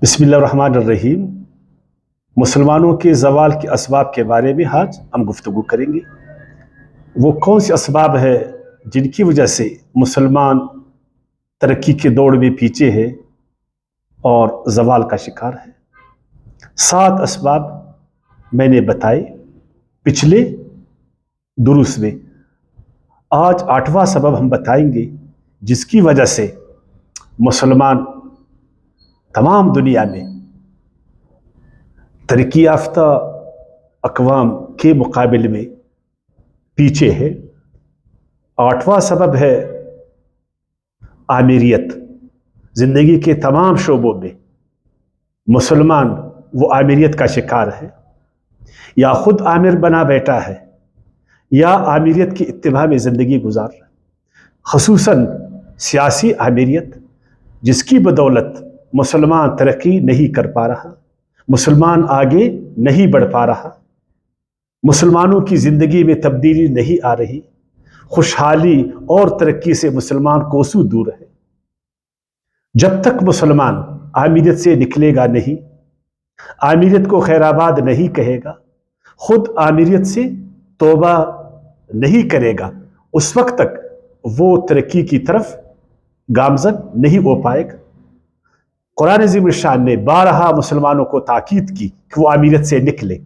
بسم اللہ الرحمن الرحیم۔ مسلمانوں کے زوال کے اسباب کے بارے میں آج ہم گفتگو کریں گے۔ وہ کون سے اسباب ہیں جن کی وجہ سے مسلمان ترقی کے دوڑ میں پیچھے ہے اور زوال کا شکار ہے؟ 7 اسباب میں نے بتائے پچھلے دروس میں۔ آج 8واں سبب ہم بتائیں گے جس کی وجہ سے مسلمان تمام دنیا میں ترقی یافتہ اقوام کے مقابلے میں پیچھے ہے۔ 8واں سبب ہے آمیریت۔ زندگی کے تمام شعبوں میں مسلمان وہ آمیریت کا شکار ہے، یا خود آمیر بنا بیٹھا ہے یا آمیریت کی اتباع میں زندگی گزار رہا ہے، خصوصاً سیاسی آمیریت، جس کی بدولت مسلمان ترقی نہیں کر پا رہا، مسلمان آگے نہیں بڑھ پا رہا، مسلمانوں کی زندگی میں تبدیلی نہیں آ رہی، خوشحالی اور ترقی سے مسلمان کوسوں دور ہے۔ جب تک مسلمان آمیریت سے نکلے گا نہیں، آمیریت کو خیر آباد نہیں کہے گا، خود آمیریت سے توبہ نہیں کرے گا، اس وقت تک وہ ترقی کی طرف گامزن نہیں ہو پائے گا۔ قرآن عظیم الشان نے بارہا مسلمانوں کو تاکید کی کہ وہ آمیریت سے نکلے،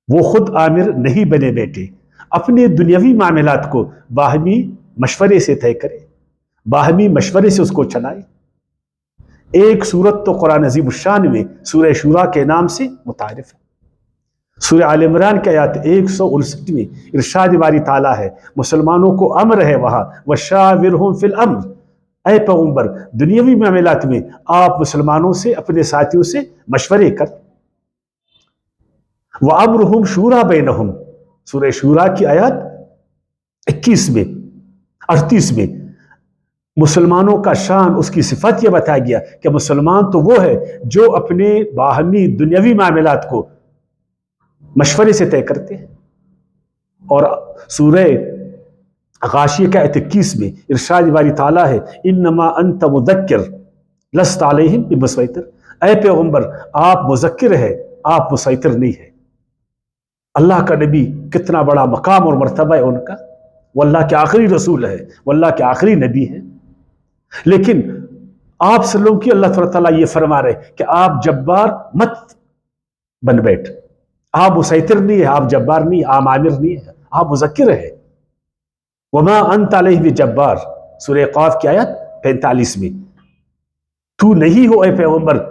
وہ خود آمیر نہیں بنے بیٹھے، اپنے دنیاوی معاملات کو باہمی مشورے سے طے کرے، باہمی مشورے سے اس کو چلائے۔ ایک صورت تو قرآن عظیم الشان میں سورہ شورا کے نام سے متعارف ہے۔ سورہ آل عمران کے آیت 159 میں ارشاد باری تعالیٰ ہے، مسلمانوں کو امر ہے وہاں وَشَاوِرْهُمْ فِي الْأَمْرِ، اے پیغمبر دنیاوی معاملات میں آپ مسلمانوں سے، اپنے ساتھیوں سے مشورے کر۔ وَأَمْرُهُمْ شُورَى بَيْنَهُمْ، سورہ شورا کی آیات 21 میں 38 میں مسلمانوں کا شان، اس کی صفت یہ بتایا گیا کہ مسلمان تو وہ ہے جو اپنے باہمی دنیاوی معاملات کو مشورے سے طے کرتے ہیں۔ اور سورہ غاشیہ کا آیت 21 میں ارشاد باری تعالیٰ ہے، انما انت مذکر لست علیہم بمسیطر، اے پیغمبر آپ مذکر ہے، آپ مسیطر نہیں ہے۔ اللہ کا نبی کتنا بڑا مقام اور مرتبہ ہے ان کا، وہ اللہ کے آخری رسول ہے، وہ اللہ کے آخری نبی ہے، لیکن آپ صلی اللہ علیہ وسلم کی اللہ تعالیٰ یہ فرما رہے کہ آپ جبار مت بن بیٹھ، آپ مسیطر نہیں ہے، آپ جبار نہیں، آپ عامر نہیں ہے، آپ مذکر ہے۔ وما انت علیہ بجبار، سورہ قاف کی آیت 45 میں، تو نہیں ہو اے پیغمبر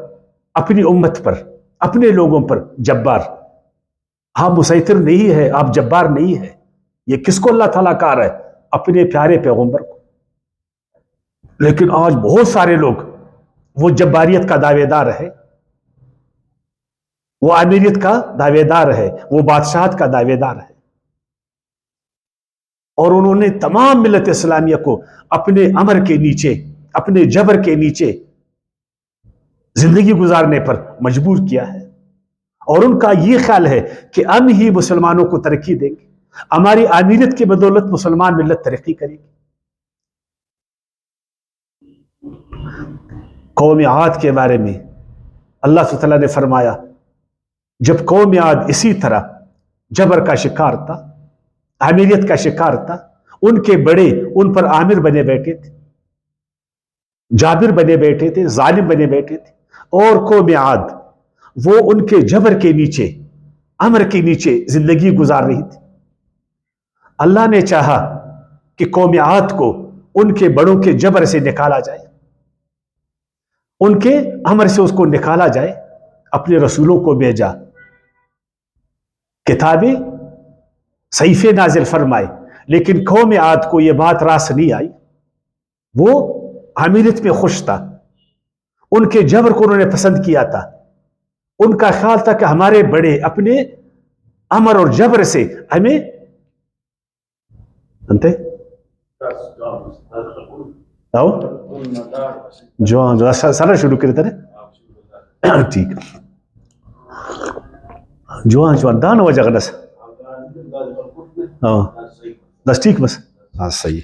اپنی امت پر، اپنے لوگوں پر جبار، آپ مسیطر نہیں ہے، آپ جبار نہیں ہے۔ یہ کس کو اللہ تعالیٰ کہا رہا ہے؟ اپنے پیارے پیغمبر کو۔ لیکن آج بہت سارے لوگ وہ جباریت کا دعوے دار ہے، وہ امیریت کا دعوے دار ہے، وہ بادشاہت کا دعوے دار ہے، اور انہوں نے تمام ملت اسلامیہ کو اپنے امر کے نیچے، اپنے جبر کے نیچے زندگی گزارنے پر مجبور کیا ہے۔ اور ان کا یہ خیال ہے کہ ہم ہی مسلمانوں کو ترقی دیں گے، ہماری امیریت کی بدولت مسلمان ملت ترقی کرے گی۔ قوم عاد کے بارے میں اللہ تعالیٰ نے فرمایا، جب قوم عاد اسی طرح جبر کا شکار تھا، امیریت کا شکار تھا، ان کے بڑے ان پر عامر بنے بیٹھے تھے، جابر بنے بیٹھے تھے، ظالم بنے بیٹھے تھے، اور قوم عاد وہ ان کے جبر کے نیچے، امر کے نیچے زندگی گزار رہی تھی۔ اللہ نے چاہا کہ قوم عاد کو ان کے بڑوں کے جبر سے نکالا جائے، ان کے امر سے اس کو نکالا جائے، اپنے رسولوں کو بھیجا، کتابیں صحیفے نازل فرمائے، لیکن قوم عاد کو یہ بات راس نہیں آئی، وہ امیریت میں خوش تھا، ان کے جبر کو انہوں نے پسند کیا تھا، ان کا خیال تھا کہ ہمارے بڑے اپنے امر اور جبر سے ہمیں انتے جو سارا شروع کرتے رہے ٹھیک جو دان ہو جگہ نس ہاں بس ٹھیک بس ہاں صحیح